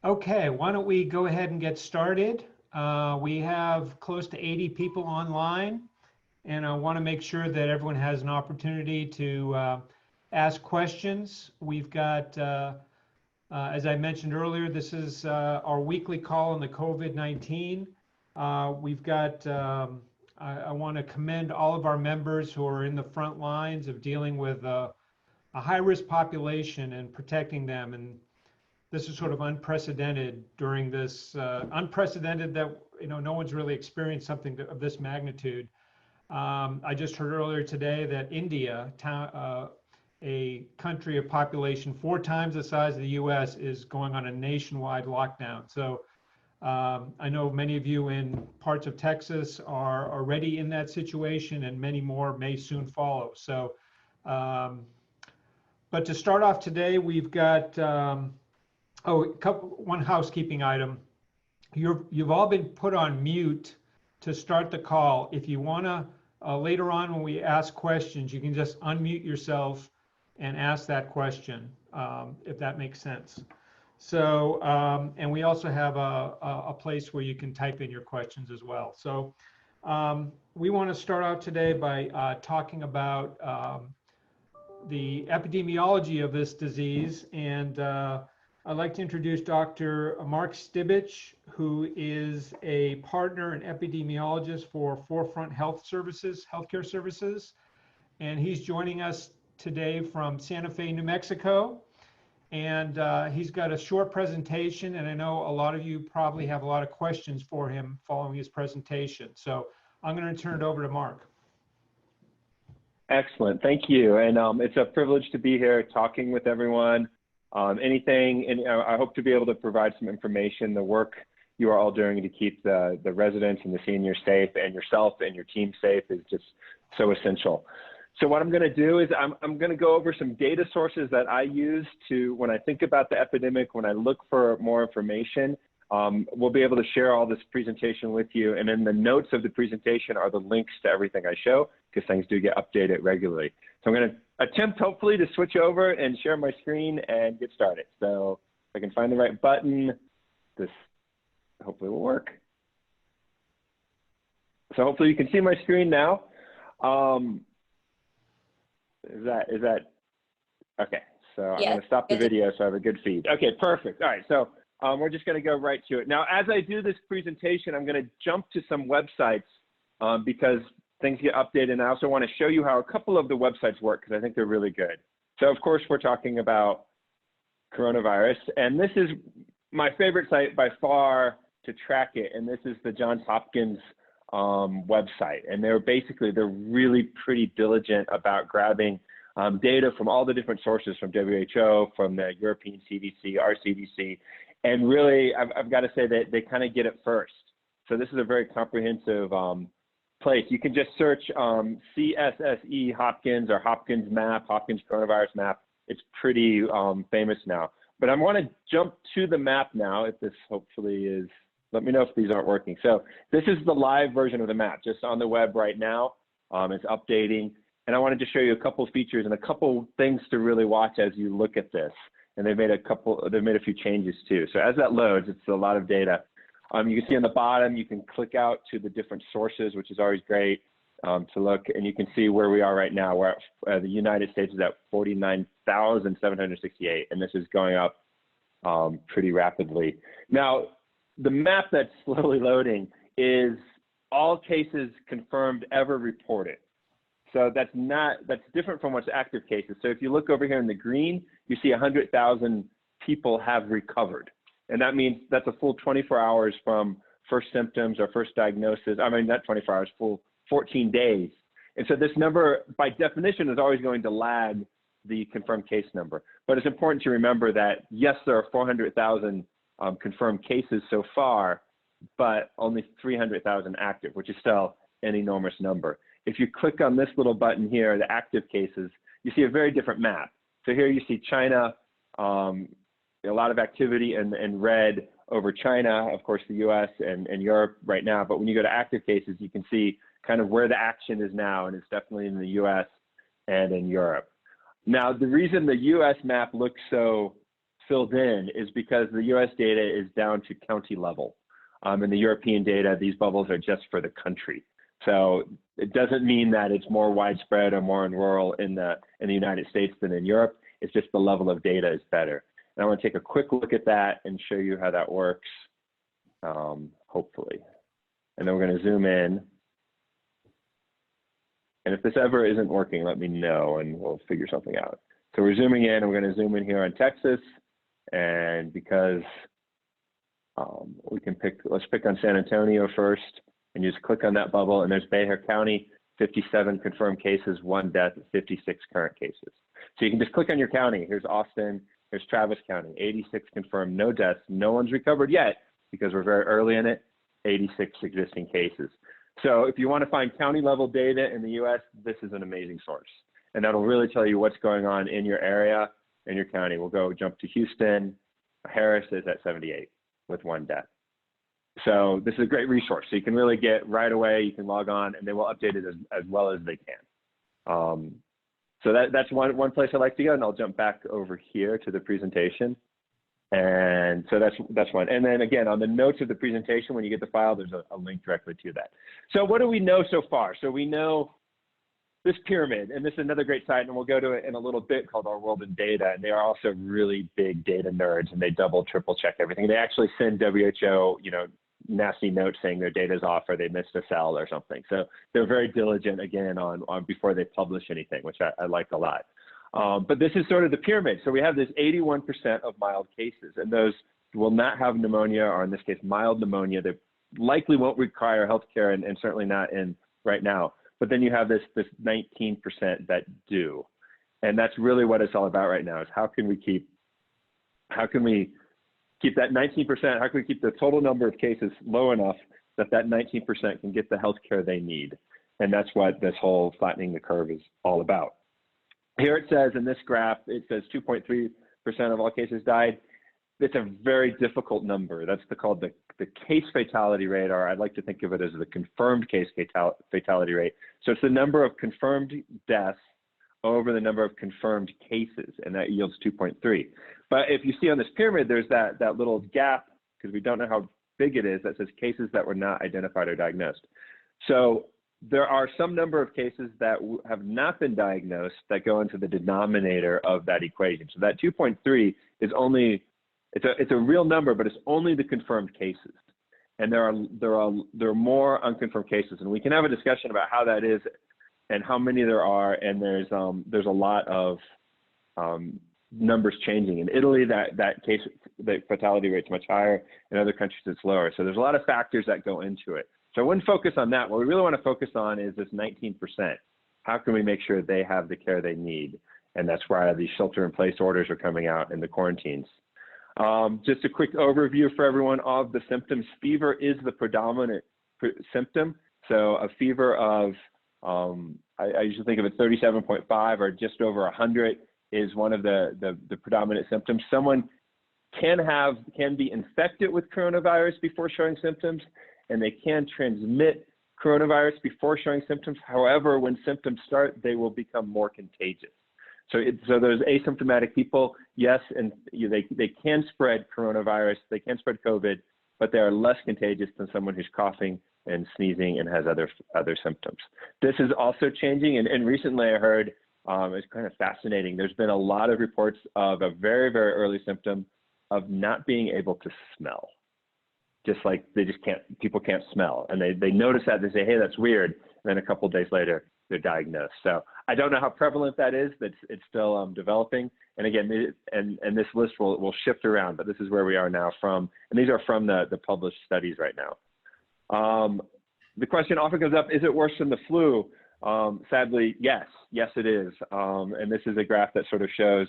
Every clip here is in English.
Okay, why don't we go ahead and get started? We have close to 80 people online, and I want to make sure that everyone has an opportunity to ask questions. We've got, as I mentioned earlier, this is our weekly call on the COVID-19. We've got, I want to commend all of our members who are in the front lines of dealing with a high-risk population and protecting them. And this is sort of unprecedented during this, unprecedented that, no one's really experienced something of this magnitude. I just heard earlier today that India, a country of population 4 times the size of the US, is going on a nationwide lockdown. So I know many of you in parts of Texas are already in that situation, and many more may soon follow. So, but to start off today, we've got one housekeeping item. You've all been put on mute to start the call. If you want to, later on when we ask questions, you can just unmute yourself and ask that question, if that makes sense. So, and we also have a place where you can type in your questions as well. So we want to start out today by talking about the epidemiology of this disease. And I'd like to introduce Dr. Mark Stibich, who is a partner and epidemiologist for Forefront Healthcare Services. And he's joining us today from Santa Fe, New Mexico. And he's got a short presentation, and I know a lot of you probably have a lot of questions for him following his presentation. So I'm going to turn it over to Mark. Excellent, thank you. And it's a privilege to be here talking with everyone. And I hope to be able to provide some information. The work you are all doing to keep the residents and the seniors safe, and yourself and your team safe, is just so essential. So what I'm going to do is I'm going to go over some data sources that I use when I think about the epidemic, when I look for more information. We'll be able to share all this presentation with you, and in the notes of the presentation are the links to everything I show, because things do get updated regularly. So I'm going to attempt, hopefully, to switch over and share my screen and get started. So if I can find the right button, this hopefully will work. So hopefully you can see my screen now. Is that okay? So I'm going to stop the video so I have a good feed. Okay, perfect. All right, so we're just going to go right to it. Now, as I do this presentation, I'm going to jump to some websites because things get updated, and I also want to show you how a couple of the websites work, because I think they're really good. So, of course, we're talking about coronavirus, and this is my favorite site by far to track it, and this is the Johns Hopkins website. And they're really pretty diligent about grabbing data from all the different sources, from WHO, from the European CDC, our CDC, and really, I've got to say that they kind of get it first. So this is a very comprehensive place. You can just search CSSE Hopkins or Hopkins map, Hopkins coronavirus map. It's pretty famous now. But I want to jump to the map now, if this hopefully is, let me know if these aren't working. So this is the live version of the map, just on the web right now. It's updating. And I wanted to show you a couple features and a couple things to really watch as you look at this. And they've made a few changes too. So as that loads, it's a lot of data. You can see on the bottom, you can click out to the different sources, which is always great to look. And you can see where we are right now. We're at, the United States is at 49,768, and this is going up pretty rapidly. Now, the map that's slowly loading is all cases confirmed ever reported. So that's different from what's active cases. So if you look over here in the green, you see 100,000 people have recovered. And that means that's a full 24 hours from first symptoms or first diagnosis. I mean, not 24 hours, full 14 days. And so this number, by definition, is always going to lag the confirmed case number. But it's important to remember that, yes, there are 400,000 confirmed cases so far, but only 300,000 active, which is still an enormous number. If you click on this little button here, the active cases, you see a very different map. So here you see China, a lot of activity in red over China, of course, the US and Europe right now. But when you go to active cases, you can see kind of where the action is now, and it's definitely in the US and in Europe. Now, the reason the US map looks so filled in is because the US data is down to county level. And the European data, these bubbles are just for the country. So it doesn't mean that it's more widespread or more in rural in the United States than in Europe. It's just the level of data is better. And I want to take a quick look at that and show you how that works, hopefully. And then we're going to zoom in. And if this ever isn't working, let me know and we'll figure something out. So we're zooming in, and we're going to zoom in here on Texas. And because we can pick, let's pick on San Antonio first, and you just click on that bubble, and there's Bayhare County, 57 confirmed cases, 1 death, 56 current cases. So you can just click on your county. Here's Austin, here's Travis County, 86 confirmed, no deaths, no one's recovered yet because we're very early in it, 86 existing cases. So if you want to find county level data in the US, this is an amazing source. And that'll really tell you what's going on in your area, in your county. We'll go jump to Houston. Harris is at 78 with 1 death. So this is a great resource. So you can really get right away, you can log on, and they will update it as well as they can. So that's one place I like to go, and I'll jump back over here to the presentation. And so that's one. And then again, on the notes of the presentation, when you get the file, there's a link directly to that. So what do we know so far? So we know this pyramid, and this is another great site, and we'll go to it in a little bit, called Our World in Data, and they are also really big data nerds, and they double, triple check everything. They actually send WHO, nasty notes saying their data's off or they missed a cell or something. So they're very diligent, again, on before they publish anything, which I like a lot. But this is sort of the pyramid. So we have this 81% of mild cases, and those will not have pneumonia, or in this case, mild pneumonia. They likely won't require healthcare, and certainly not in right now. But then you have this 19% that do. And that's really what it's all about right now, is how can we keep that 19%, how can we keep the total number of cases low enough that 19% can get the healthcare they need? And that's what this whole flattening the curve is all about. Here it says in this graph, it says 2.3% of all cases died. It's a very difficult number. That's called the case fatality rate, or I'd like to think of it as the confirmed case fatality rate. So it's the number of confirmed deaths over the number of confirmed cases, and that yields 2.3. But if you see on this pyramid, there's that little gap, because we don't know how big it is, that says cases that were not identified or diagnosed. So there are some number of cases that have not been diagnosed that go into the denominator of that equation. So that 2.3 is only, it's a real number, but it's only the confirmed cases. And there are more unconfirmed cases, and we can have a discussion about how that is and how many there are. And there's a lot of numbers changing. In Italy, that case, the fatality rate's much higher. In other countries, it's lower. So there's a lot of factors that go into it. So I wouldn't focus on that. What we really want to focus on is this 19%. How can we make sure they have the care they need? And that's why these shelter-in-place orders are coming out and the quarantines. Just a quick overview for everyone of the symptoms. Fever is the predominant symptom. So a fever of, I usually think of it 37.5 or just over 100 is one of the predominant symptoms. Someone can be infected with coronavirus before showing symptoms, and they can transmit coronavirus before showing symptoms. However, when symptoms start, they will become more contagious. So those asymptomatic people, yes, and they can spread coronavirus, they can spread COVID, but they are less contagious than someone who's coughing and sneezing and has other symptoms. This is also changing, and recently I heard, it's kind of fascinating, there's been a lot of reports of a very, very early symptom of not being able to smell. Just like people can't smell. And they notice that, they say, hey, that's weird. And then a couple of days later, they're diagnosed. So I don't know how prevalent that is, but it's still developing. And again, and this list will shift around, but this is where we are now and these are from the published studies right now. The question often comes up, is it worse than the flu? Sadly, yes, it is. And this is a graph that sort of shows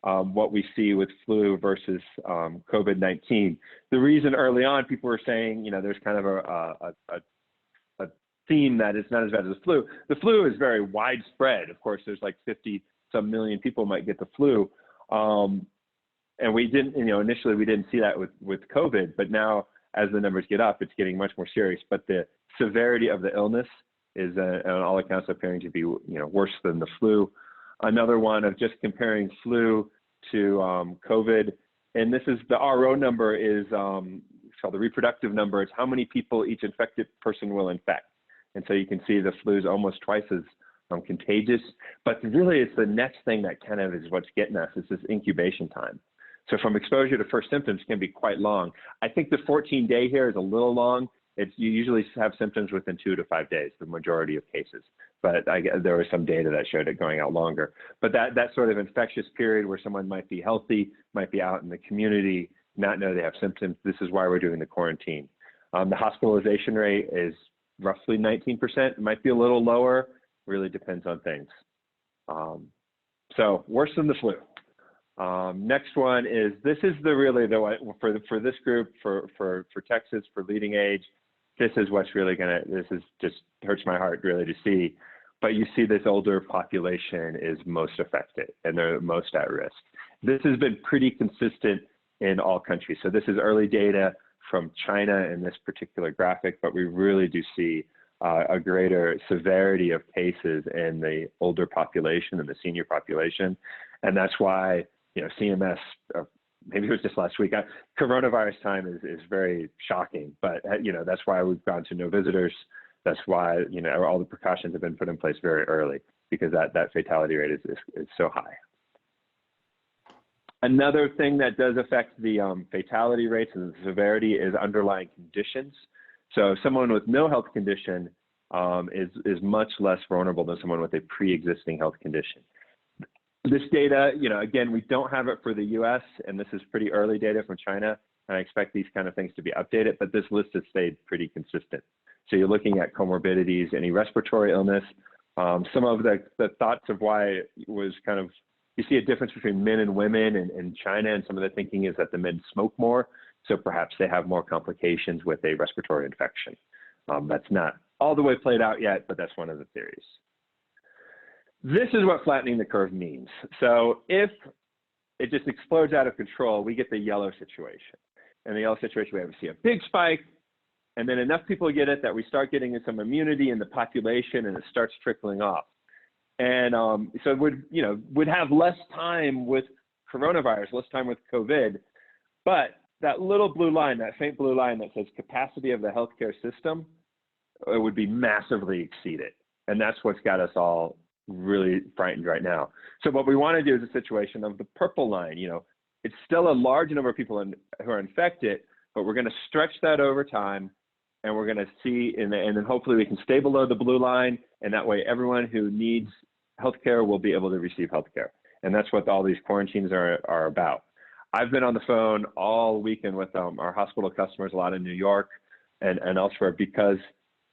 what we see with flu versus COVID-19. The reason early on people were saying, there's kind of a theme that it's not as bad as the flu. The flu is very widespread. Of course, there's like 50-some million people might get the flu. And we didn't, initially we didn't see that with COVID, but now as the numbers get up, it's getting much more serious. But the severity of the illness is on all accounts appearing to be, worse than the flu. Another one of just comparing flu to COVID. And this is the RO number is called the reproductive number. It's how many people each infected person will infect. And so you can see the flu is almost twice as contagious. But really, it's the next thing that kind of is what's getting us. It's this incubation time. So from exposure to first symptoms can be quite long. I think the 14-day here is a little long. You usually have symptoms within 2 to 5 days, the majority of cases. But there was some data that showed it going out longer. But that sort of infectious period where someone might be healthy, might be out in the community, not know they have symptoms, this is why we're doing the quarantine. The hospitalization rate is roughly 19%. It might be a little lower, really depends on things. So worse than the flu. Next one is, this is for this group, for Texas, for LeadingAge, this is what's really this is just hurts my heart really to see. But you see this older population is most affected and they're most at risk. This has been pretty consistent in all countries. So this is early data from China in this particular graphic, but we really do see a greater severity of cases in the older population and the senior population. And that's why, CMS, maybe it was just last week, coronavirus time is very shocking, but that's why we've gone to no visitors. That's why, all the precautions have been put in place very early, because that fatality rate is so high. Another thing that does affect the fatality rates and the severity is underlying conditions. So someone with no health condition is much less vulnerable than someone with a pre-existing health condition. This data, again, we don't have it for the US, and this is pretty early data from China, and I expect these kind of things to be updated, but this list has stayed pretty consistent. So you're looking at comorbidities, any respiratory illness. Some of the thoughts of why it was kind of, you see a difference between men and women in China, and some of the thinking is that the men smoke more, so perhaps they have more complications with a respiratory infection. That's not all the way played out yet, but that's one of the theories. This is what flattening the curve means. So if it just explodes out of control, we get the yellow situation. In the yellow situation, we have to see a big spike, and then enough people get it that we start getting some immunity in the population, and it starts trickling off. And so it would have less time with coronavirus, less time with COVID, but that little blue line, that faint blue line that says capacity of the healthcare system, it would be massively exceeded. And that's what's got us all really frightened right now. So what we want to do is a situation of the purple line. It's still a large number of people who are infected, but we're going to stretch that over time, and we're going to see, and then hopefully we can stay below the blue line, and that way everyone who needs healthcare will be able to receive healthcare. And that's what all these quarantines are about. I've been on the phone all weekend with our hospital customers, a lot in New York and elsewhere, because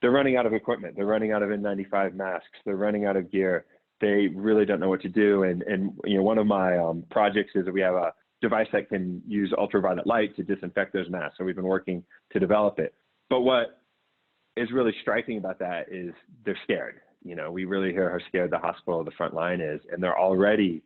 they're running out of equipment. They're running out of N95 masks. They're running out of gear. They really don't know what to do. And one of my projects is that we have a device that can use ultraviolet light to disinfect those masks. So we've been working to develop it. But what is really striking about that is they're scared. We really hear how scared the hospital, the front line is, and they're already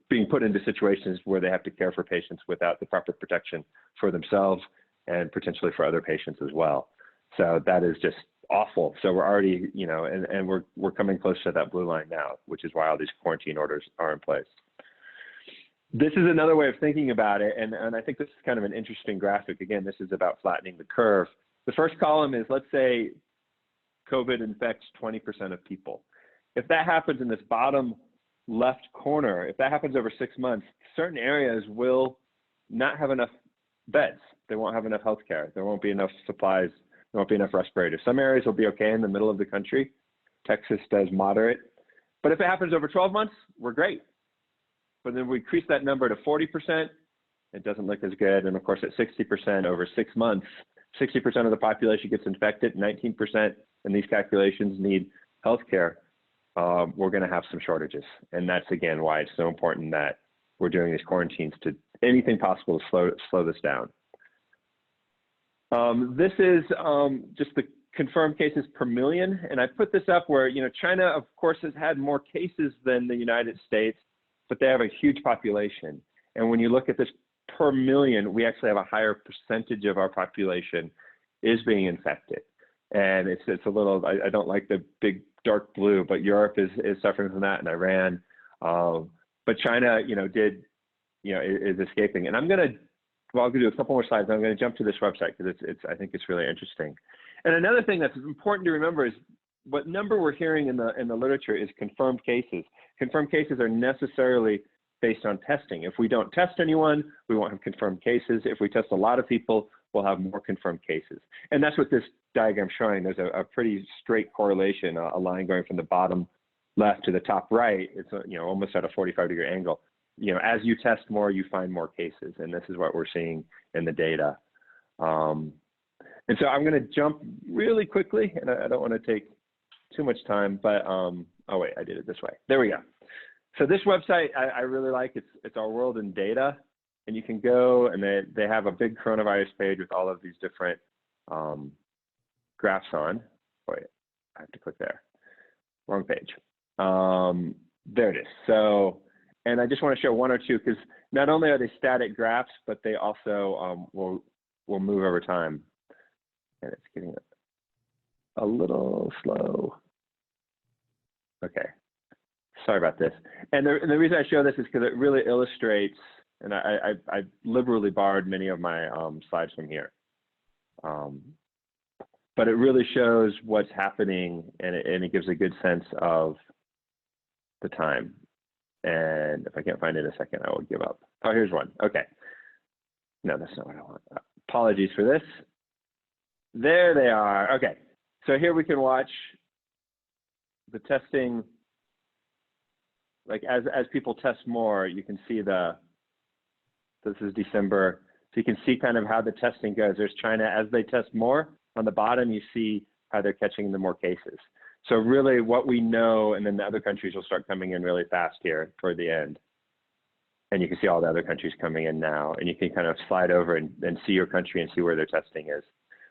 being put into situations where they have to care for patients without the proper protection for themselves and potentially for other patients as well. So that is just awful. So we're already, and we're coming close to that blue line now, which is why all these quarantine orders are in place. This is another way of thinking about it, and I think this is kind of an interesting graphic. Again, this is about flattening the curve. The first column is, let's say COVID infects 20% of people. If that happens in this bottom left corner, if that happens over 6 months, certain areas will not have enough beds. They won't have enough healthcare. There won't be enough supplies. There won't be enough respirators. Some areas will be okay in the middle of the country. Texas does moderate. But if it happens over 12 months, we're great. But then we increase that number to 40%, it doesn't look as good. And of course, at 60% over 6 months, 60% of the population gets infected, 19% in these calculations need healthcare. We're going to have some shortages. And that's, again, why it's so important that we're doing these quarantines to anything possible to slow this down. This is just the confirmed cases per million. And I put this up where, China, of course, has had more cases than the United States, but they have a huge population. And when you look at this per million, we actually have a higher percentage of our population is being infected. And it's a little, I don't like the big dark blue, but Europe is suffering from that, and Iran. But China, did is escaping. And I'm going to, well, I'll do a couple more slides. I'm going to jump to this website because I think it's really interesting. And another thing that's important to remember is what number we're hearing in the literature is confirmed cases. Confirmed cases are necessarily based on testing. If we don't test anyone, we won't have confirmed cases. If we test a lot of people, we'll have more confirmed cases. And that's what this diagram is showing. There's a pretty straight correlation, a line going from the bottom left to the top right. It's almost at a 45-degree angle. As you test more, you find more cases, and this is what we're seeing in the data. And so I'm going to jump really quickly, and I don't want to take too much time, but oh wait, I did it this way. There we go. So this website I really like. It's Our World in Data, and you can go and they have a big coronavirus page with all of these different graphs on. Wait, I have to click there. Wrong page. There it is. So, and I just want to show one or two because not only are they static graphs, but they also will move over time. And it's getting a little slow. Okay. Sorry about this. And the reason I show this is because it really illustrates, and I liberally borrowed many of my slides from here. But it really shows what's happening, and it gives a good sense of the time. And if I can't find it in a second, I will give up. Oh, here's one. Okay. No, that's not what I want. Apologies for this. There they are. Okay. So here we can watch the testing. Like as people test more, you can see this is December. So you can see kind of how the testing goes. There's China. As they test more, on the bottom, you see how they're catching the more cases. So really what we know, and then the other countries will start coming in really fast here toward the end. And you can see all the other countries coming in now, and you can kind of slide over and see your country and see where their testing is.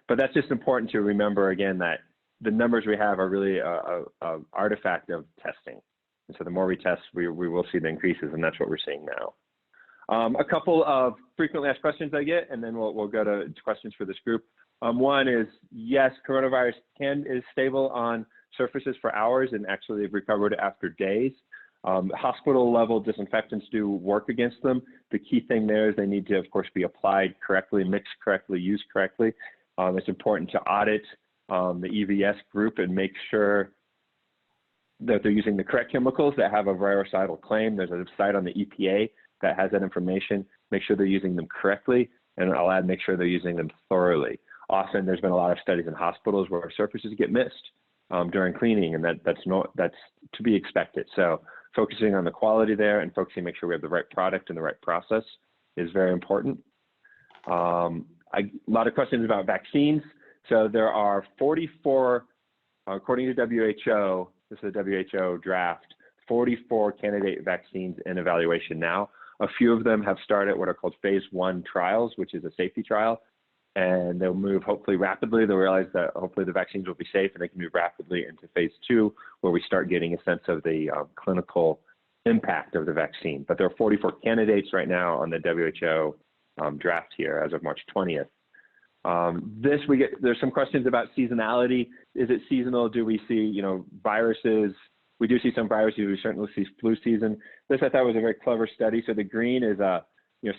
But that's just important to remember, again, that the numbers we have are really a artifact of testing. And so the more we test, we will see the increases, and that's what we're seeing now. A couple of frequently asked questions I get, and then we'll go to questions for this group. One is, yes, coronavirus is stable on surfaces for hours, and actually they've recovered after days. Hospital level disinfectants do work against them. The key thing there is they need to, of course, be applied correctly, mixed correctly, used correctly. It's important to audit the EVS group and make sure that they're using the correct chemicals that have a virucidal claim. There's a site on the EPA that has that information. Make sure they're using them correctly, and I'll add, make sure they're using them thoroughly. Often there's been a lot of studies in hospitals where surfaces get missed during cleaning, and that's to be expected. So focusing on the quality there and focusing, make sure we have the right product and the right process is very important. A lot of questions about vaccines. So there are 44, according to WHO, this is a WHO draft, 44 candidate vaccines in evaluation now. A few of them have started what are called phase 1 trials, which is a safety trial, and they'll move hopefully rapidly. They'll realize that hopefully the vaccines will be safe and they can move rapidly into phase 2, where we start getting a sense of the clinical impact of the vaccine. But there are 44 candidates right now on the WHO draft here as of March 20th. There's some questions about seasonality. Is it seasonal? Do we see, viruses? We do see some viruses. We certainly see flu season. This I thought was a very clever study. So the green is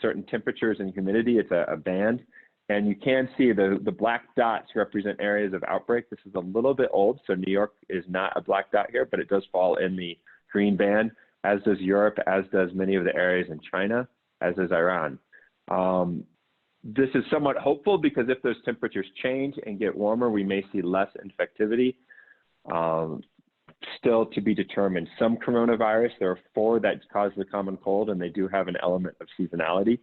certain temperatures and humidity. It's a band. And you can see the black dots represent areas of outbreak. This is a little bit old, so New York is not a black dot here, but it does fall in the green band, as does Europe, as does many of the areas in China, as does Iran. This is somewhat hopeful because if those temperatures change and get warmer, we may see less infectivity. Still to be determined. Some coronavirus, there are 4 that cause the common cold, and they do have an element of seasonality.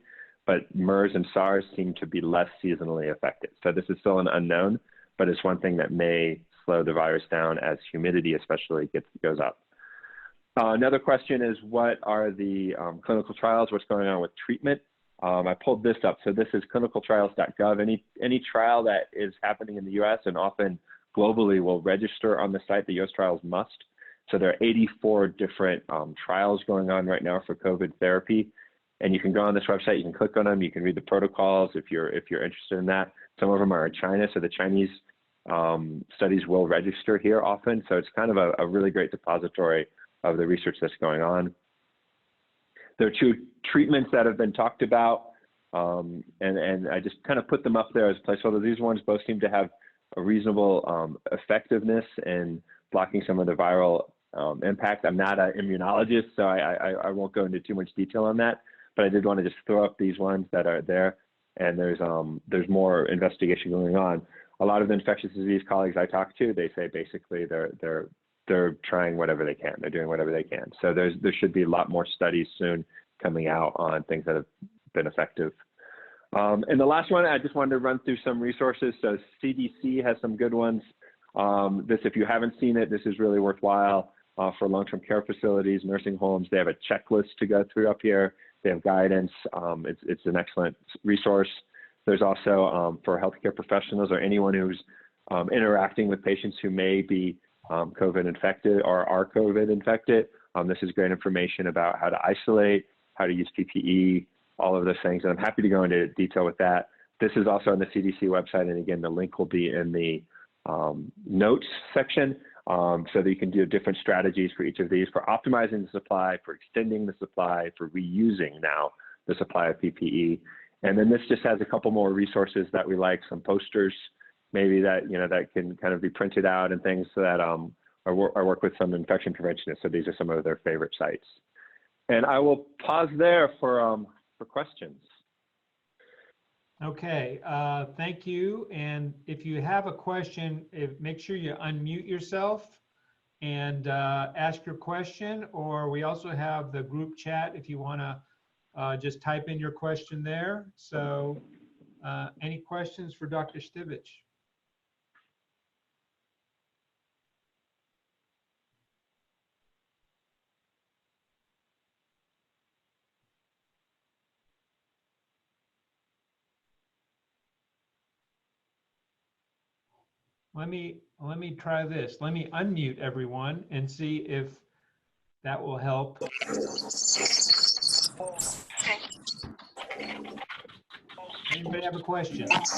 But MERS and SARS seem to be less seasonally affected. So this is still an unknown, but it's one thing that may slow the virus down as humidity especially goes up. Another question is, what are the clinical trials? What's going on with treatment? I pulled this up. So this is clinicaltrials.gov. Any trial that is happening in the US and often globally will register on the site. The US trials must. So there are 84 different trials going on right now for COVID therapy. And you can go on this website, you can click on them, you can read the protocols if you're interested in that. Some of them are in China, so the Chinese studies will register here often. So it's kind of a really great depository of the research that's going on. There are 2 treatments that have been talked about. And I just kind of put them up there as placeholders. These ones both seem to have a reasonable effectiveness in blocking some of the viral impact. I'm not an immunologist, so I won't go into too much detail on that, but I did want to just throw up these ones that are there, and there's more investigation going on. A lot of the infectious disease colleagues I talk to, they say basically they're trying whatever they can. They're doing whatever they can. So there should be a lot more studies soon coming out on things that have been effective. And the last one, I just wanted to run through some resources. So CDC has some good ones. If you haven't seen it, this is really worthwhile for long-term care facilities, nursing homes. They have a checklist to go through up here. They have guidance. It's an excellent resource. There's also for healthcare professionals or anyone who's interacting with patients who may be COVID infected or are COVID infected. This is great information about how to isolate, how to use PPE, all of those things. And I'm happy to go into detail with that. This is also on the CDC website. And again, the link will be in the notes section so that you can do different strategies for each of these, for optimizing the supply, for extending the supply, for reusing now the supply of PPE. And then this just has a couple more resources that we like, some posters maybe that, that can kind of be printed out and things so that I work with some infection preventionists. So these are some of their favorite sites. And I will pause there for questions. Okay, thank you. And if you have a question, make sure you unmute yourself and ask your question, or we also have the group chat if you want to just type in your question there. So any questions for Dr. Stibich? Let me try this. Let me unmute everyone and see if that will help. Anybody have a question? I think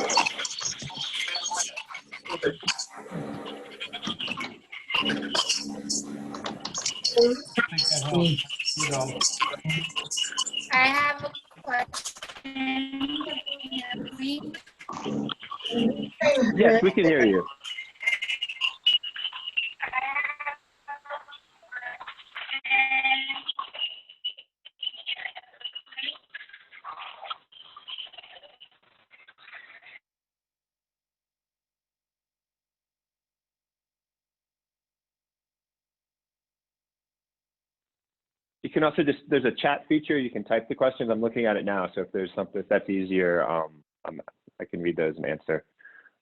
that helps. I have a question. Yes, we can hear you. You can also there's a chat feature. You can type the questions. I'm looking at it now. So if there's something, if that's easier, I can read those and answer.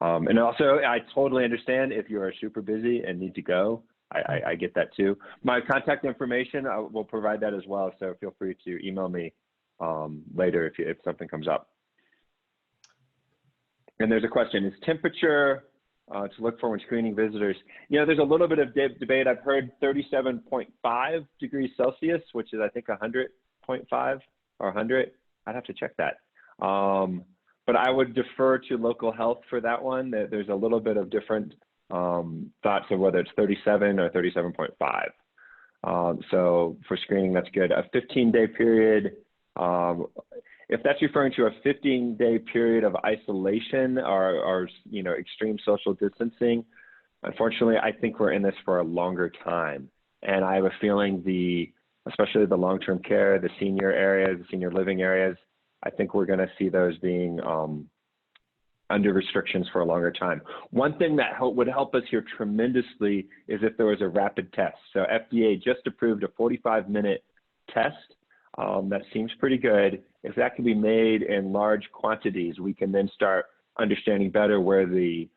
And also, I totally understand if you are super busy and need to go. I get that too. My contact information, I will provide that as well. So feel free to email me later if something comes up. And there's a question, is temperature to look for when screening visitors? There's a little bit of debate. I've heard 37.5 degrees Celsius, which is I think 100.5 or 100. I'd have to check that. But I would defer to local health for that one. There's a little bit of different thoughts of whether it's 37 or 37.5. So for screening, that's good. A 15-day period, if that's referring to a 15-day period of isolation or extreme social distancing, unfortunately, I think we're in this for a longer time. And I have a feeling especially the long-term care, the senior areas, the senior living areas, I think we're going to see those being under restrictions for a longer time. One thing that would help us here tremendously is if there was a rapid test. So FDA just approved a 45-minute test. That seems pretty good. If that can be made in large quantities, we can then start understanding better where the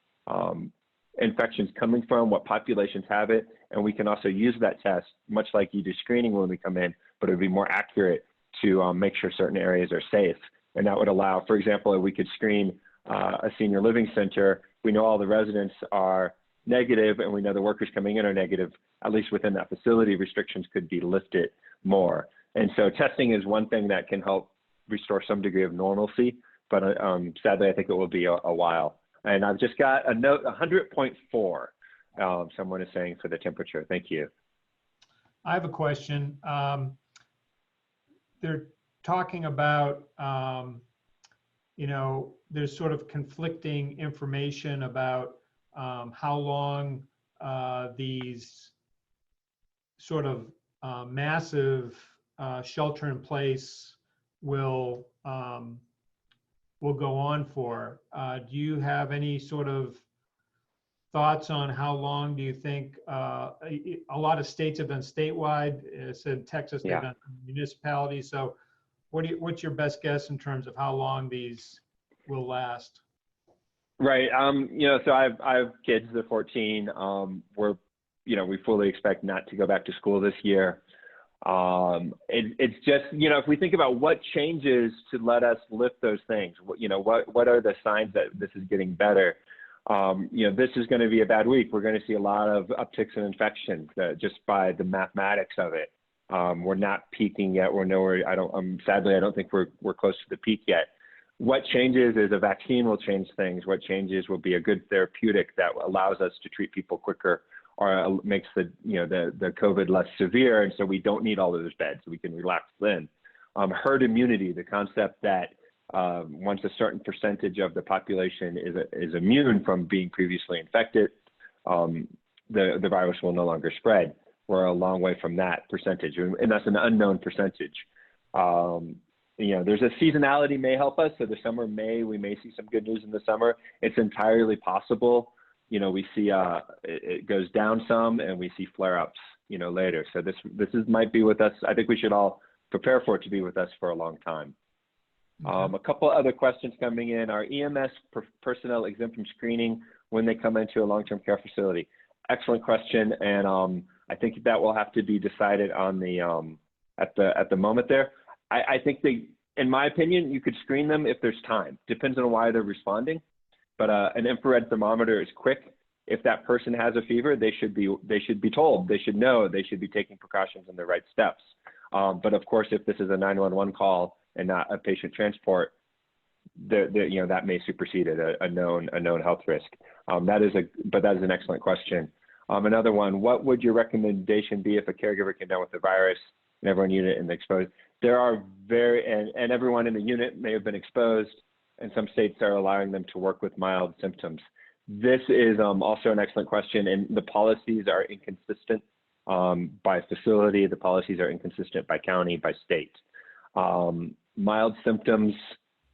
infection's coming from, what populations have it, and we can also use that test, much like you do screening when we come in, but it would be more accurate to make sure certain areas are safe. And that would allow, for example, if we could screen a senior living center, we know all the residents are negative and we know the workers coming in are negative, at least within that facility, restrictions could be lifted more. And so testing is one thing that can help restore some degree of normalcy, but sadly, I think it will be a while. And I've just got a note, 100.4, someone is saying for the temperature. Thank you. I have a question. talking about, there's sort of conflicting information about how long these sort of massive shelter in place will go on for. Do you have any sort of thoughts on how long do you think? A lot of states have done statewide. In Texas, they've done municipalities. So what's your best guess in terms of how long these will last? Right. So I have kids, they're 14. We fully expect not to go back to school this year. It's just, if we think about what changes to let us lift those things, what are the signs that this is getting better? This is going to be a bad week. We're going to see a lot of upticks in infections just by the mathematics of it. We're not peaking yet. We're nowhere. Sadly, I don't think we're close to the peak yet. What changes is a vaccine will change things. What changes will be a good therapeutic that allows us to treat people quicker or makes the COVID less severe. And so we don't need all of those beds. We can relax then. Herd immunity, the concept that once a certain percentage of the population is immune from being previously infected, the virus will no longer spread. We're a long way from that percentage, and that's an unknown percentage. There's a seasonality may help us. So the summer we may see some good news in the summer. It's entirely possible. We see it goes down some, and we see flare-ups, later. So this might be with us. I think we should all prepare for it to be with us for a long time. A couple other questions coming in. Are EMS personnel exempt from screening when they come into a long-term care facility? Excellent question, and I think that will have to be decided on the at the moment there. I think in my opinion, you could screen them if there's time. Depends on why they're responding, but an infrared thermometer is quick. If that person has a fever, they should be told. They should know. They should be taking precautions and the right steps. But of course, if this is a 911 call and not a patient transport, that may supersede it, a known health risk. That is an excellent question. Another one, what would your recommendation be if a caregiver came down with the virus and everyone in the unit and exposed? There are and everyone in the unit may have been exposed, and some states are allowing them to work with mild symptoms. This is also an excellent question, and the policies are inconsistent by facility. The policies are inconsistent by county, by state. Mild symptoms,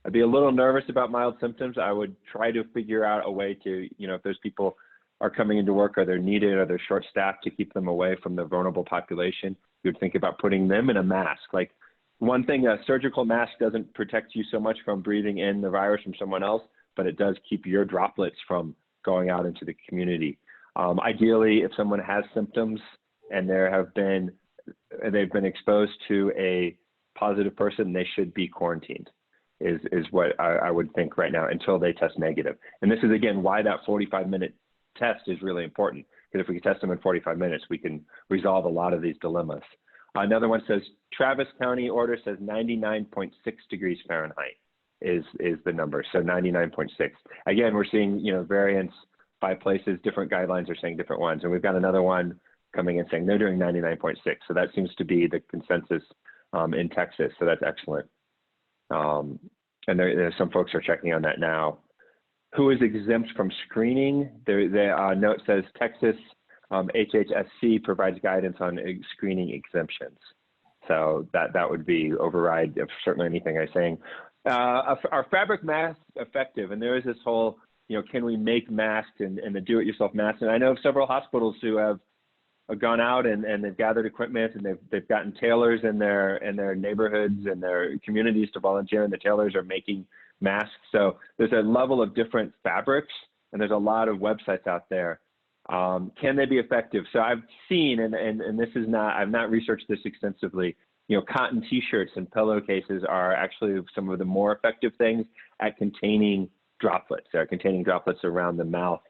I'd be a little nervous about mild symptoms. I would try to figure out a way to, if those people are coming into work, or they're needed, or they're short-staffed, to keep them away from the vulnerable population. You would think about putting them in a mask. Like, one thing, a surgical mask doesn't protect you so much from breathing in the virus from someone else, but it does keep your droplets from going out into the community. Ideally, if someone has symptoms and they've been exposed to a positive person, they should be quarantined, is what I would think right now, until they test negative. And this is, again, why that 45-minute test is really important, because if we can test them in 45 minutes, we can resolve a lot of these dilemmas. Another one says, Travis County order says 99.6 degrees Fahrenheit is the number, so 99.6. Again, we're seeing, variance by places. Different guidelines are saying different ones, and we've got another one coming in saying they're doing 99.6. So that seems to be the consensus in Texas, so that's excellent. And there's some folks are checking on that now. Who is exempt from screening? The note says Texas HHSC provides guidance on screening exemptions. So that would be override of certainly anything I'm saying. Are fabric masks effective? And there is this whole, can we make masks and the do-it-yourself masks? And I know of several hospitals who have gone out and they've gathered equipment, and they've gotten tailors in their neighborhoods and their communities to volunteer, and the tailors are making masks. So there's a level of different fabrics, and there's a lot of websites out there. Can they be effective? So I've seen, and this is not, I've not researched this extensively, cotton t-shirts and pillowcases are actually some of the more effective things at containing droplets. They're containing droplets around the mouth.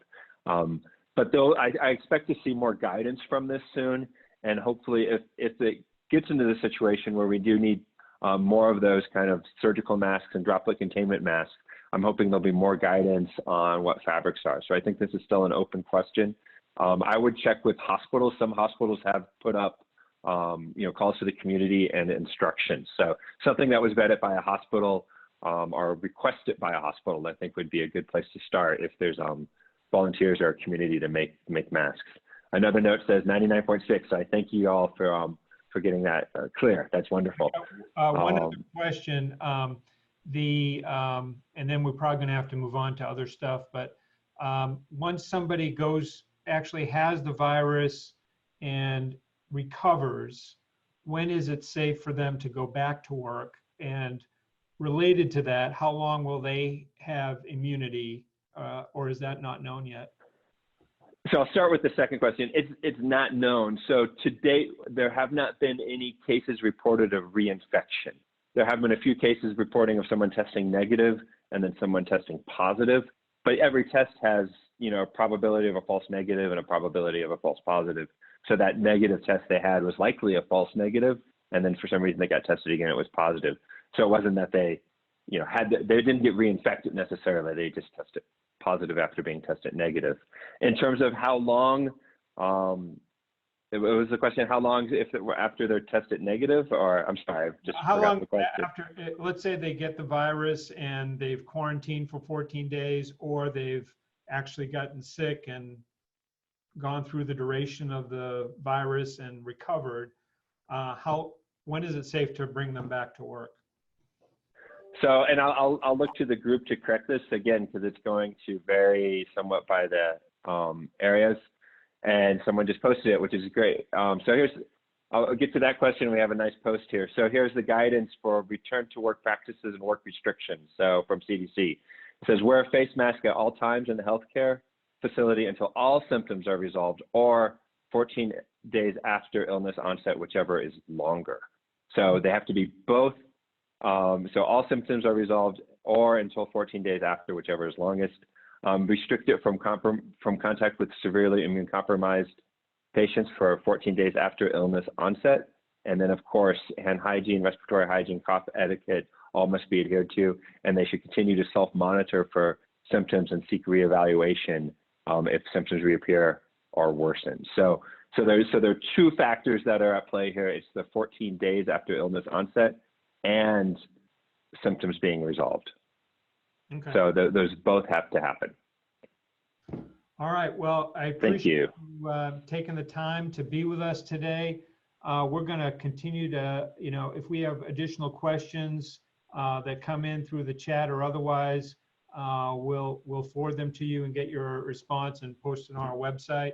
But though I expect to see more guidance from this soon, and hopefully if it gets into the situation where we do need more of those kind of surgical masks and droplet containment masks, I'm hoping there'll be more guidance on what fabrics are. So I think this is still an open question. I would check with hospitals. Some hospitals have put up calls to the community and instructions. So something that was vetted by a hospital or requested by a hospital, I think would be a good place to start if there's volunteers or a community to make masks. Another note says 99.6. So I thank you all for getting that clear. That's wonderful. One other question, and then we're probably going to have to move on to other stuff. But once somebody actually has the virus and recovers, when is it safe for them to go back to work? And related to that, how long will they have immunity, or is that not known yet? So I'll start with the second question. It's not known. So to date, there have not been any cases reported of reinfection. There have been a few cases reporting of someone testing negative and then someone testing positive, but every test has, a probability of a false negative and a probability of a false positive. So that negative test they had was likely a false negative, and then for some reason they got tested again, it was positive. So it wasn't that they, they didn't get reinfected necessarily, they just tested positive after being tested negative. In terms of how long, it was the question, how long if it were after they're tested negative, or I'm sorry, I just forgot the question. After, let's say they get the virus and they've quarantined for 14 days, or they've actually gotten sick and gone through the duration of the virus and recovered, when is it safe to bring them back to work? So, and I'll look to the group to correct this again, because it's going to vary somewhat by the areas. And someone just posted it, which is great. So I'll get to that question. We have a nice post here. So here's the guidance for return to work practices and work restrictions. So from CDC, it says wear a face mask at all times in the healthcare facility until all symptoms are resolved, or 14 days after illness onset, whichever is longer. So they have to be both. So all symptoms are resolved, or until 14 days after, whichever is longest. Restrict it from contact with severely immunocompromised patients for 14 days after illness onset. And then, of course, hand hygiene, respiratory hygiene, cough etiquette, all must be adhered to. And they should continue to self-monitor for symptoms and seek reevaluation if symptoms reappear or worsen. So there are two factors that are at play here. It's the 14 days after illness onset and symptoms being resolved. Okay. So those both have to happen. All right. Well, I appreciate you taking the time to be with us today. We're going to continue to, if we have additional questions that come in through the chat or otherwise, we'll forward them to you and get your response and post it on our website.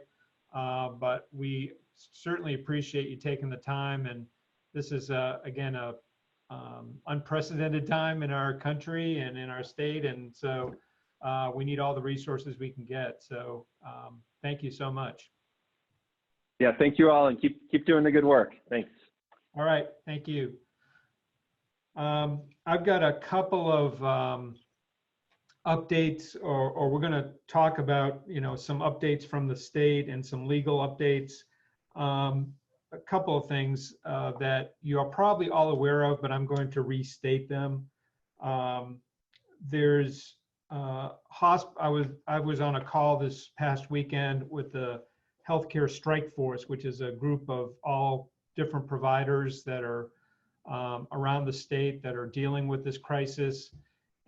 But we certainly appreciate you taking the time. And this is, again, a unprecedented time in our country and in our state, and so we need all the resources we can get. So thank you so much. Yeah, thank you all, and keep doing the good work. Thanks. All right, thank you. I've got a couple of updates, or we're going to talk about some updates from the state and some legal updates. A couple of things that you are probably all aware of, but I'm going to restate them. There's I was on a call this past weekend with the Healthcare Strike Force, which is a group of all different providers that are around the state that are dealing with this crisis.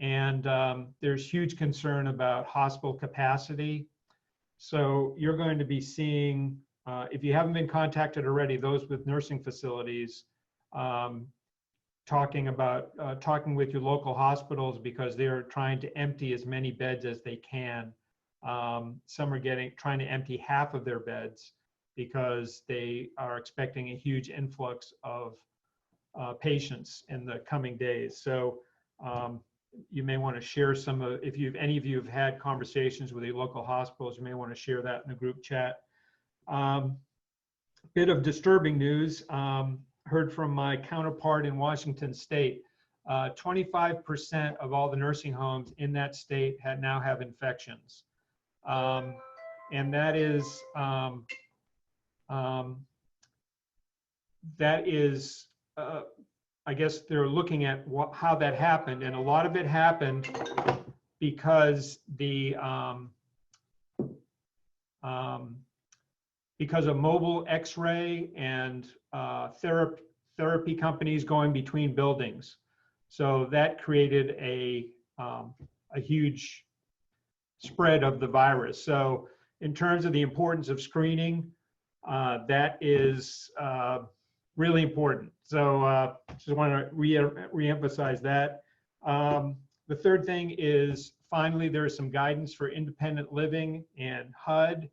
And there's huge concern about hospital capacity. So you're going to be seeing, if you haven't been contacted already, those with nursing facilities, talking with your local hospitals, because they're trying to empty as many beds as they can. Some are trying to empty half of their beds because they are expecting a huge influx of patients in the coming days. So you may want to share some of, if any of you have had conversations with your local hospitals, you may want to share that in the group chat. Bit of disturbing news, heard from my counterpart in Washington State. 25% of all the nursing homes in that state now have infections. And that is, I guess they're looking at how that happened, and a lot of it happened because the because of mobile X-ray and therapy companies going between buildings. So that created a huge spread of the virus. So in terms of the importance of screening, that is really important. So just want to re-emphasize that. The third thing is, finally, there is some guidance for independent living and HUD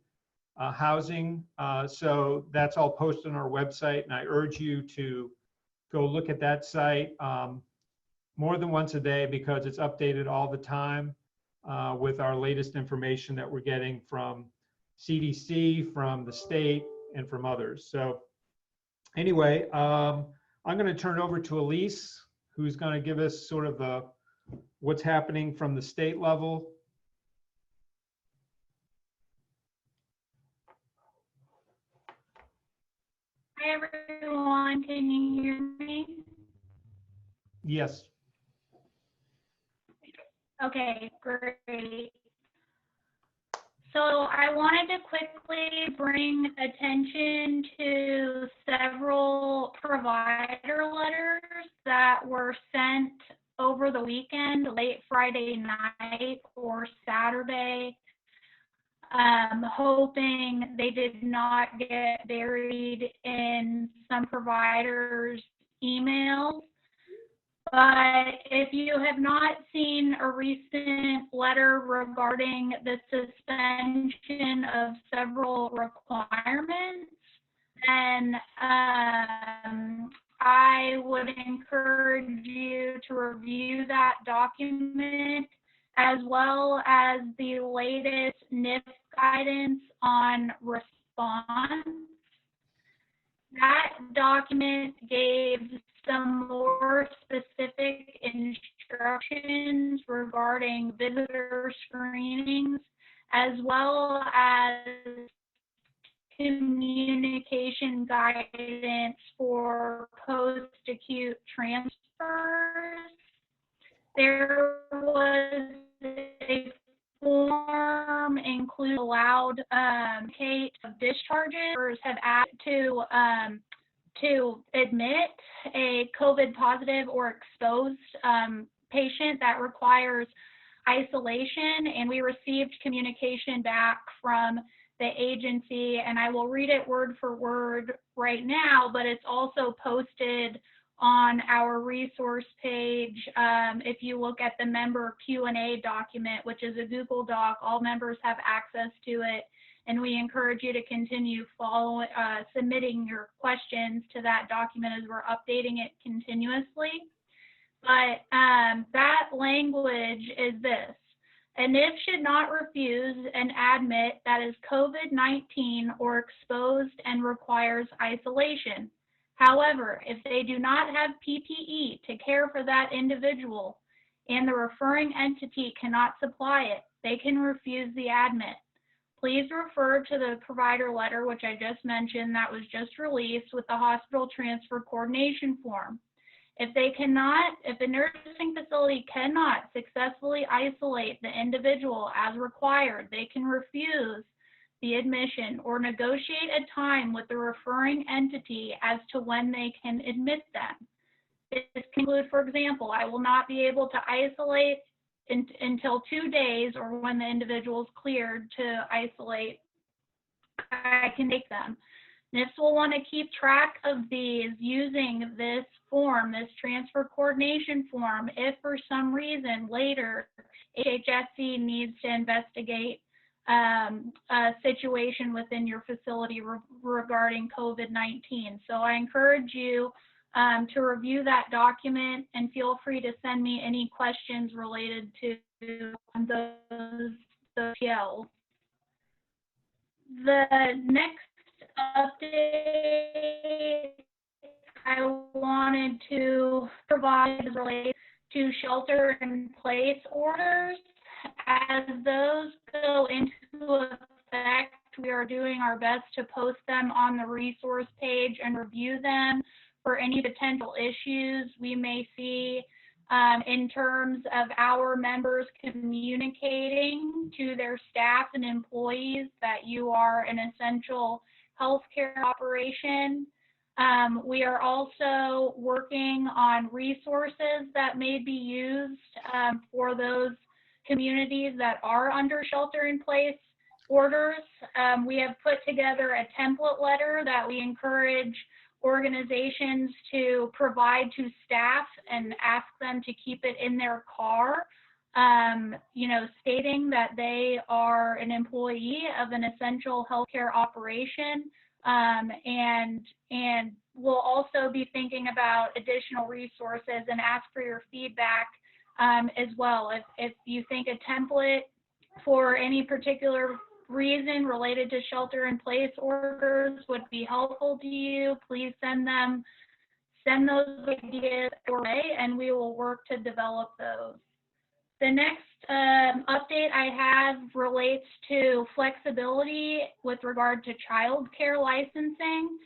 housing. So that's all posted on our website, and I urge you to go look at that site more than once a day, because it's updated all the time with our latest information that we're getting from CDC, from the state, and from others. So anyway, I'm going to turn it over to Elise, who's going to give us sort of what's happening from the state level. Hi, everyone. Can you hear me? Yes. Okay, great. So I wanted to quickly bring attention to several provider letters that were sent over the weekend, late Friday night or Saturday, hoping they did not get buried in some providers' emails. But if you have not seen a recent letter regarding the suspension of several requirements, then I would encourage you to review that document, as well as the latest NIF guidance on response. That document gave some more specific instructions regarding visitor screenings, as well as communication guidance for post-acute transfers. There was a form include allowed case of discharges have asked to admit a COVID positive or exposed patient that requires isolation, and we received communication back from the agency, and I will read it word for word right now, but it's also posted on our resource page. If you look at the member Q&A document, which is a Google Doc, all members have access to it, and we encourage you to continue submitting your questions to that document as we're updating it continuously. But that language is this: a NIF should not refuse an admit that is COVID-19 or exposed and requires isolation. However, if they do not have PPE to care for that individual and the referring entity cannot supply it, they can refuse the admit. Please refer to the provider letter, which I just mentioned, that was just released with the hospital transfer coordination form. If a nursing facility cannot successfully isolate the individual as required, they can refuse the admission or negotiate a time with the referring entity as to when they can admit them. This can include, for example, I will not be able to isolate until 2 days, or when the individual is cleared to isolate, I can take them. NIFs will want to keep track of these using this form, this transfer coordination form, if for some reason later HHSC needs to investigate a situation within your facility regarding COVID-19. So I encourage you to review that document, and feel free to send me any questions related to those PLs. The next update I wanted to provide is related to shelter-in-place orders. As those go into effect, we are doing our best to post them on the resource page and review them for any potential issues we may see in terms of our members communicating to their staff and employees that you are an essential healthcare operation. We are also working on resources that may be used for those communities that are under shelter-in-place orders. We have put together a template letter that we encourage organizations to provide to staff and ask them to keep it in their car, you know, stating that they are an employee of an essential healthcare operation. And we'll also be thinking about additional resources and ask for your feedback as well. If you think a template for any particular reason related to shelter-in-place orders would be helpful to you, please send those ideas our way, and we will work to develop those. The next update I have relates to flexibility with regard to childcare licensing.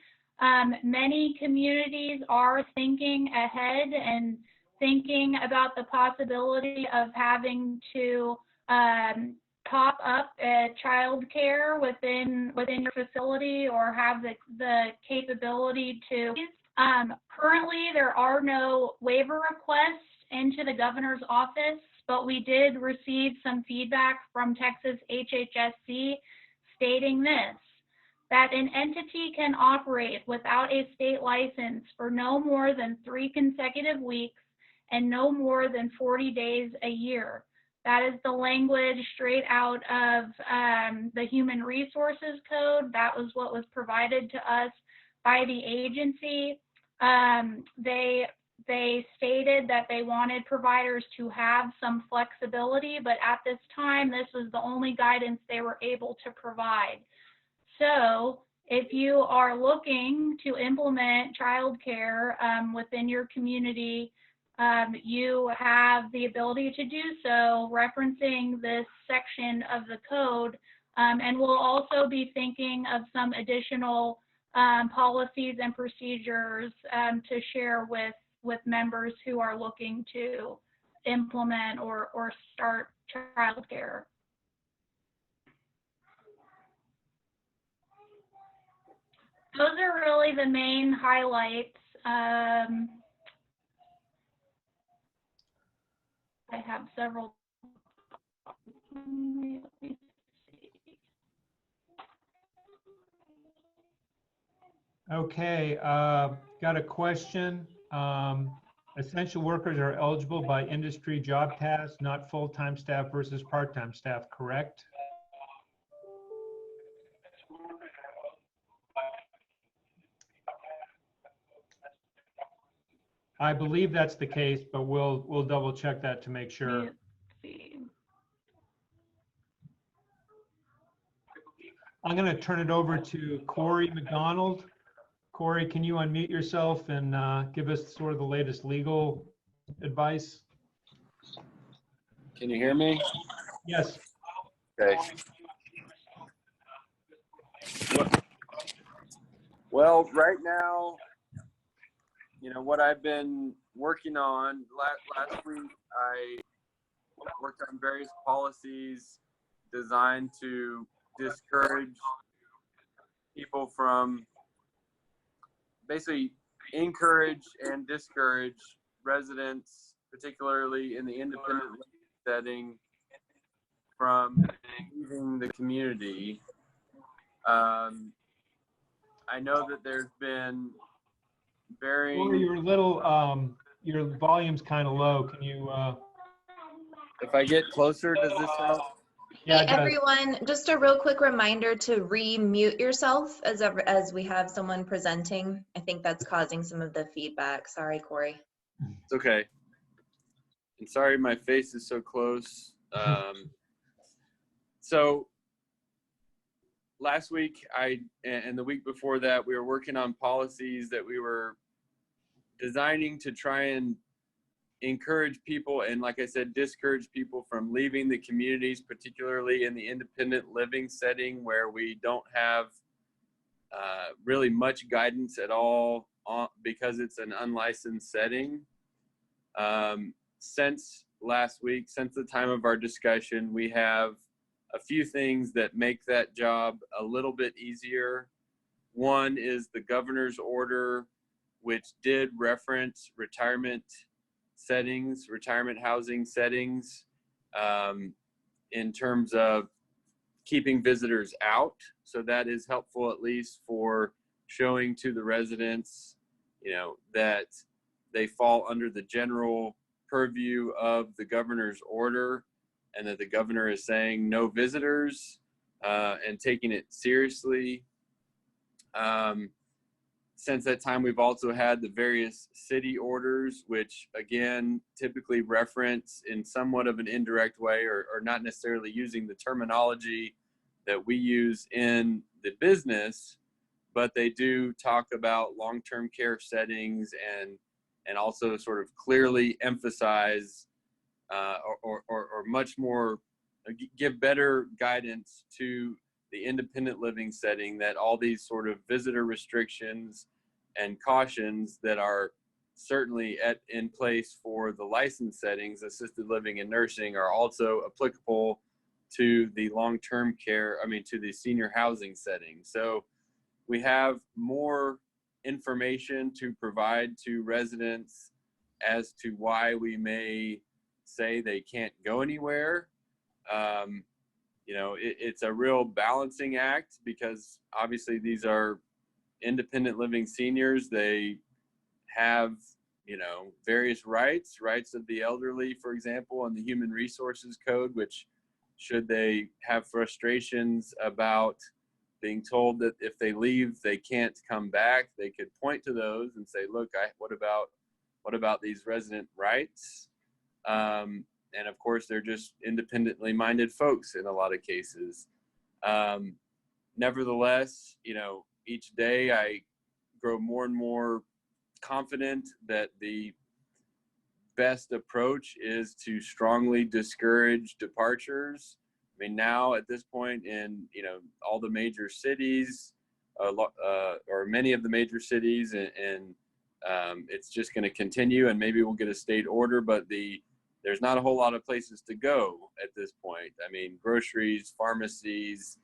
Many communities are thinking ahead and thinking about the possibility of having to top up childcare within your facility or have the capability to. Currently, there are no waiver requests into the governor's office, but we did receive some feedback from Texas HHSC stating this, that an entity can operate without a state license for no more than 3 consecutive weeks and no more than 40 days a year. That is the language straight out of the Human Resources Code. That was what was provided to us by the agency. They stated that they wanted providers to have some flexibility, but at this time, this was the only guidance they were able to provide. So if you are looking to implement childcare within your community, you have the ability to do so referencing this section of the code, and we'll also be thinking of some additional policies and procedures to share with members who are looking to implement or start childcare. Those are really the main highlights. I have several. Let me see. Okay, got a question. Essential workers are eligible by industry job tasks, not full-time staff versus part-time staff, correct? I believe that's the case, but we'll double check that to make sure. Let's see. I'm going to turn it over to Corey McDonald. Corey, can you unmute yourself and give us sort of the latest legal advice? Can you hear me? Yes. Okay. Well, right now, you know, what I've been working on, last week, I worked on various policies designed to discourage people from, basically encourage and discourage residents, particularly in the independent setting, from leaving the community. I know that there's been varying. Corey, you're a little, your volume's kind of low. Can you? If I get closer, does this help? Yeah, hey, everyone, just a real quick reminder to re-mute yourself as we have someone presenting. I think that's causing some of the feedback. Sorry, Corey. It's okay. And sorry, my face is so close. So last week, and the week before that, we were working on policies that we were designing to try and encourage people and, like I said, discourage people from leaving the communities, particularly in the independent living setting where we don't have really much guidance at all because it's an unlicensed setting. Since last week, since the time of our discussion, we have a few things that make that job a little bit easier. One is the governor's order, which did reference retirement settings, retirement housing settings, in terms of keeping visitors out. So that is helpful, at least for showing to the residents, that they fall under the general purview of the governor's order, and that the governor is saying no visitors, and taking it seriously. Since that time, we've also had the various city orders, which again, typically reference in somewhat of an indirect way, or not necessarily using the terminology that we use in the business, but they do talk about long-term care settings and also sort of clearly emphasize or much more give better guidance to the independent living setting, that all these sort of visitor restrictions and cautions that are certainly in place for the licensed settings, assisted living and nursing, are also applicable to the long-term care, to the senior housing setting. So we have more information to provide to residents as to why we may say they can't go anywhere. It's a real balancing act, because obviously these are independent living seniors. They have, various rights of the elderly, for example, in the Human Resources Code, which, should they have frustrations about being told that if they leave, they can't come back, they could point to those and say, look, what about these resident rights? And of course, they're just independently minded folks in a lot of cases. Nevertheless, each day I grow more and more confident that the best approach is to strongly discourage departures. Now at this point in, all the major cities, or many of the major cities, and it's just going to continue, and maybe we'll get a state order, but there's not a whole lot of places to go at this point. Groceries, pharmacies.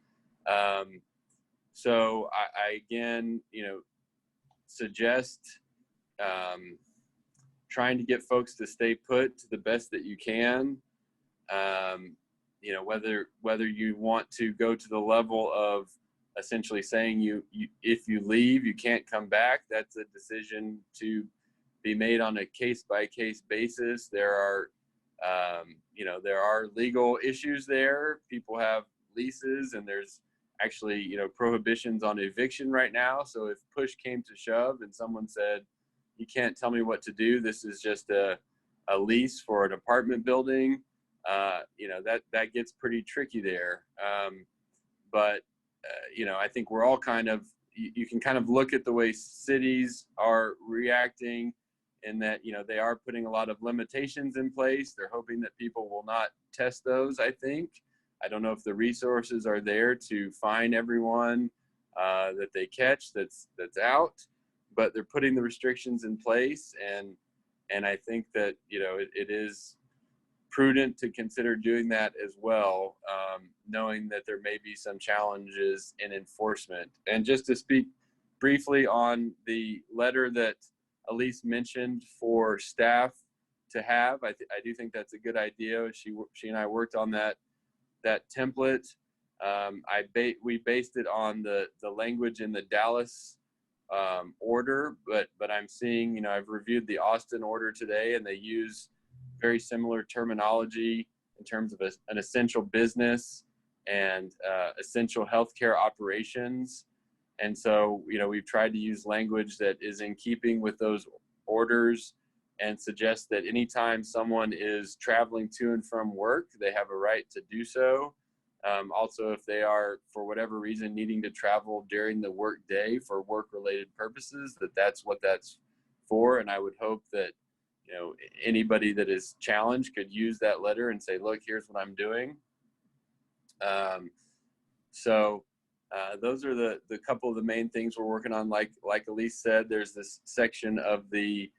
So I again, suggest trying to get folks to stay put to the best that you can. Whether you want to go to the level of essentially saying you if you leave, you can't come back, that's a decision to be made on a case-by-case basis. There are legal issues there. People have leases, and there's actually, prohibitions on eviction right now. So if push came to shove and someone said, you can't tell me what to do, this is just a lease for an apartment building, that gets pretty tricky there. But I think we're all you can kind of look at the way cities are reacting, in that, they are putting a lot of limitations in place. They're hoping that people will not test those, I think. I don't know if the resources are there to find everyone that they catch that's out, but they're putting the restrictions in place. And I think that, it is prudent to consider doing that as well, knowing that there may be some challenges in enforcement. And just to speak briefly on the letter that Elise mentioned for staff to have, I do think that's a good idea. She and I worked on that template. We based it on the language in the Dallas order, but I'm seeing, I've reviewed the Austin order today, and they use very similar terminology in terms of an essential business and essential healthcare operations. And so, we've tried to use language that is in keeping with those orders, and suggest that anytime someone is traveling to and from work, they have a right to do so. Also, if they are, for whatever reason, needing to travel during the work day for work-related purposes, that's what that's for. And I would hope that, anybody that is challenged could use that letter and say, look, here's what I'm doing. Those are the couple of the main things we're working on. Like Elise said, there's this section of the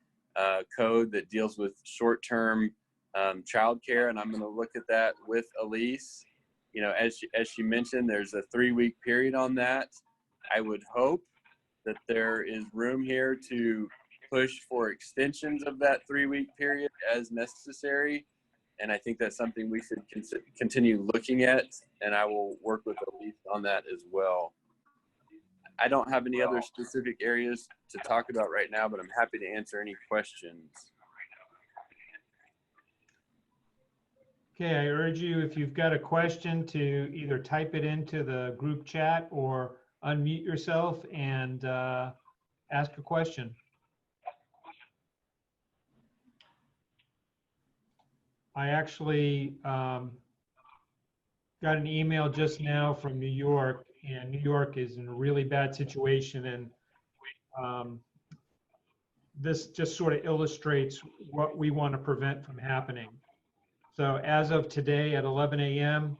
code that deals with short-term childcare, and I'm going to look at that with Elise. As she mentioned, there's a 3-week period on that. I would hope that there is room here to push for extensions of that 3-week period as necessary. And I think that's something we should continue looking at, and I will work with Elise on that as well. I don't have any other specific areas to talk about right now, but I'm happy to answer any questions. Okay, I urge you, if you've got a question, to either type it into the group chat or unmute yourself and ask a question. I actually got an email just now from New York, and New York is in a really bad situation, and this just sort of illustrates what we want to prevent from happening. So as of today at 11 a.m.,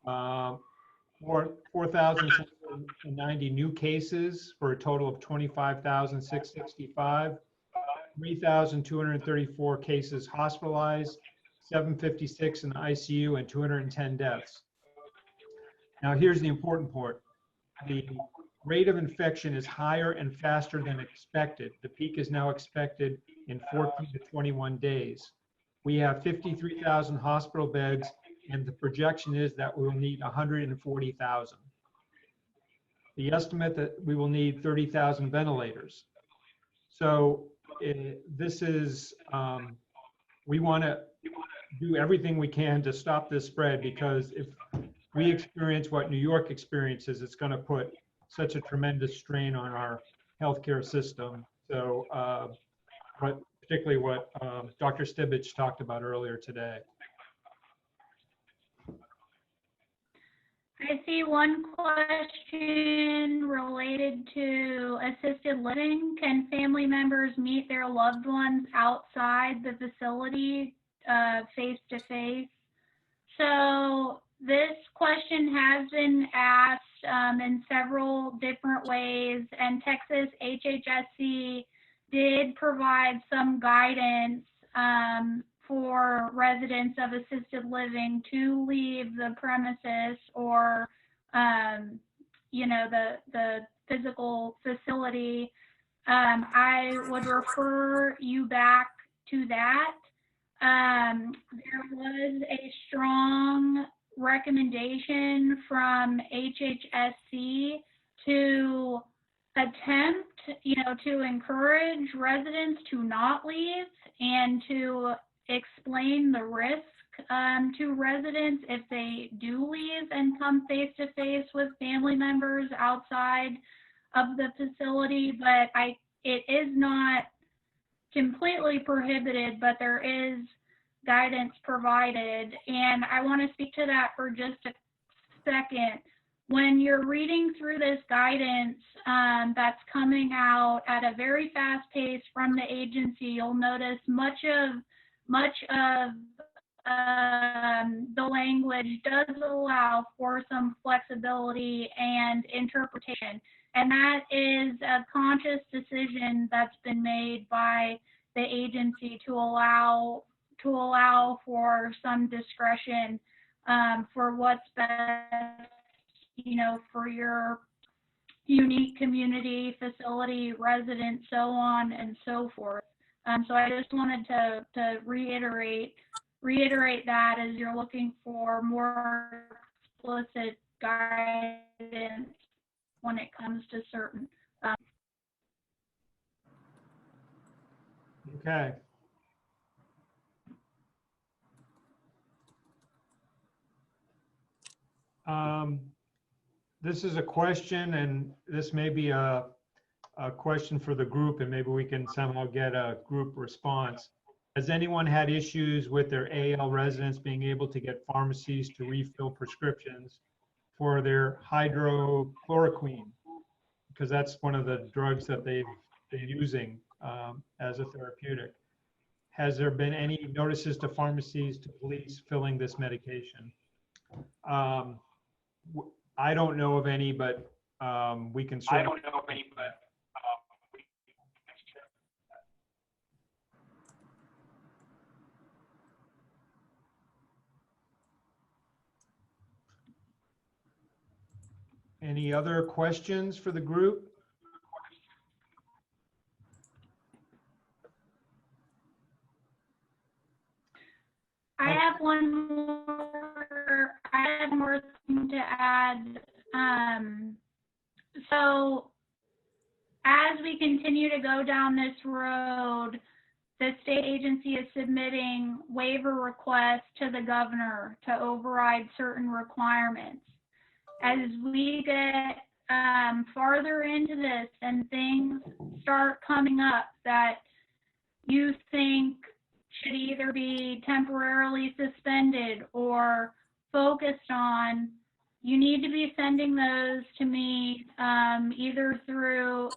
4,690 new cases for a total of 25,665, 3,234 cases hospitalized, 756 in the ICU, and 210 deaths. Now, here's the important part. The rate of infection is higher and faster than expected. The peak is now expected in 14 to 21 days. We have 53,000 hospital beds, and the projection is that we will need 140,000. The estimate that we will need 30,000 ventilators. So this is, we want to do everything we can to stop this spread, because if we experience what New York experiences, it's going to put such a tremendous strain on our healthcare system. So, particularly what Dr. Stibich talked about earlier today. I see one question related to assisted living. Can family members meet their loved ones outside the facility face to face? So this question has been asked in several different ways, and Texas HHSC did provide some guidance for residents of assisted living to leave the premises or, you know, the physical facility. I would refer you back to that. There was a strong recommendation from HHSC to attempt, you know, to encourage residents to not leave and to explain the risk to residents if they do leave and come face to face with family members outside of the facility. But it is not completely prohibited, but there is guidance provided. And I want to speak to that for just a second. When you're reading through this guidance that's coming out at a very fast pace from the agency, you'll notice much of the language does allow for some flexibility and interpretation. And that is a conscious decision that's been made by the agency to allow for some discretion for what's best, you know, for your unique community, facility, resident, so on and so forth. So I just wanted to reiterate that as you're looking for more explicit guidance when it comes to certain. Okay. This is a question, and this may be a question for the group, and maybe we can somehow get a group response. Has anyone had issues with their AL residents being able to get pharmacies to refill prescriptions for their hydrochloroquine? Because that's one of the drugs that they've been using as a therapeutic. Has there been any notices to pharmacies to police filling this medication? I don't know of any, but we can certainly. I don't know of any, but any other questions for the group? have one more. I have more thing to add. So as we continue to go down this road, the state agency is submitting waiver requests to the governor to override certain requirements. As we get farther into this and things start coming up that you think should either be temporarily suspended or focused on, you need to be sending those to me either through,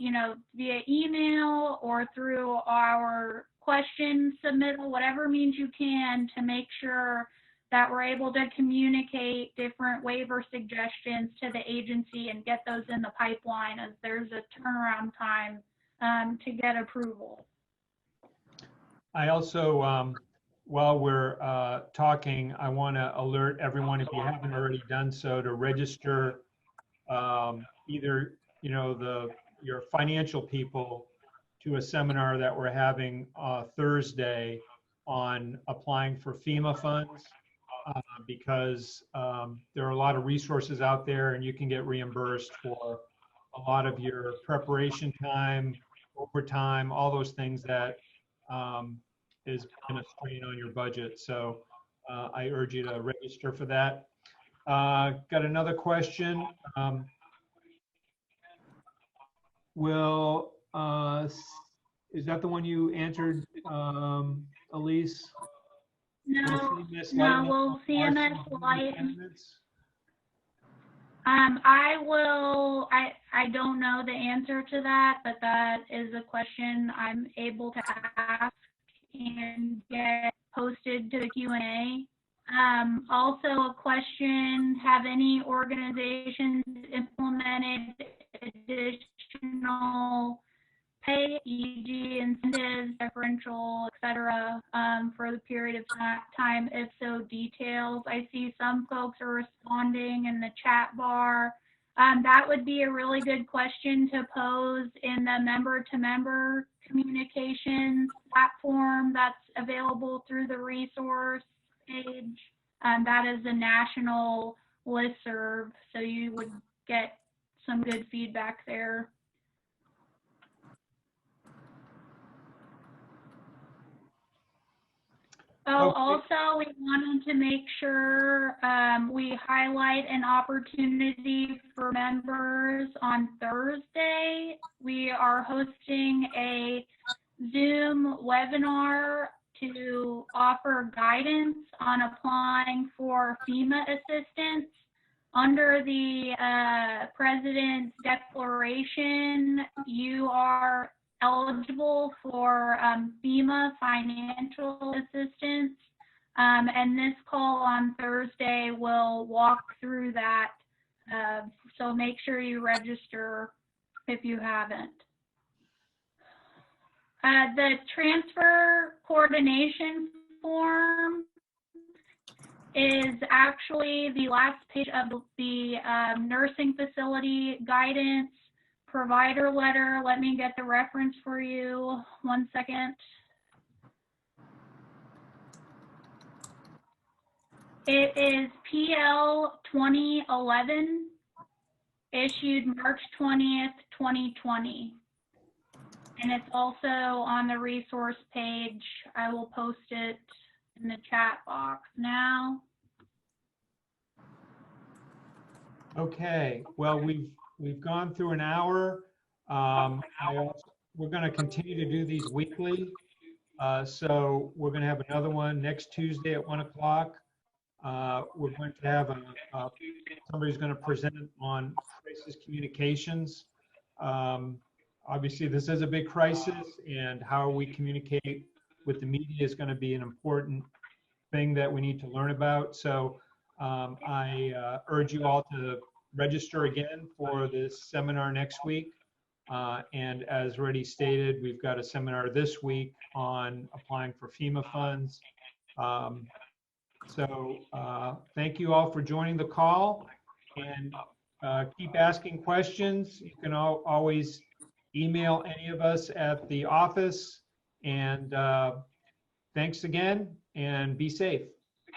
via email or through our question submittal, whatever means you can, to make sure that we're able to communicate different waiver suggestions to the agency and get those in the pipeline, as there's a turnaround time to get approval. I also, while we're talking, I want to alert everyone, if you haven't already done so, to register either, your financial people to a seminar that we're having Thursday on applying for FEMA funds, because there are a lot of resources out there and you can get reimbursed for a lot of your preparation time, overtime, all those things that is going to strain on your budget. So I urge you to register for that. Got another question. Is that the one you answered, Elise? No, CMS will CMS lighten? I don't know the answer to that, but that is a question I'm able to ask and get posted to the Q&A. Also a question, have any organizations implemented additional pay, e.g. incentives, differential, etc., for the period of time? If so, details. I see some folks are responding in the chat bar. That would be a really good question to pose in the member-to-member communications platform that's available through the resource page. That is a national listserv, so you would get some good feedback there. Oh, also, we wanted to make sure we highlight an opportunity for members on Thursday. We are hosting a Zoom webinar to offer guidance on applying for FEMA assistance. Under the President's Declaration, you are eligible for FEMA financial assistance, and this call on Thursday will walk through that, so make sure you register if you haven't. The transfer coordination form is actually the last page of the nursing facility guidance provider letter. Let me get the reference for you. 1 second. It is PL 2011, issued March 20th, 2020. And it's also on the resource page. I will post it in the chat box now. Okay, well, we've gone through an hour. We're going to continue to do these weekly. So we're going to have another one next Tuesday at 1 o'clock. We're going to have somebody's going to present on crisis communications. Obviously, this is a big crisis, and how we communicate with the media is going to be an important thing that we need to learn about. So I urge you all to register again for this seminar next week. And as already stated, we've got a seminar this week on applying for FEMA funds. Thank you all for joining the call, and keep asking questions. You can always email any of us at the office, and thanks again, and be safe.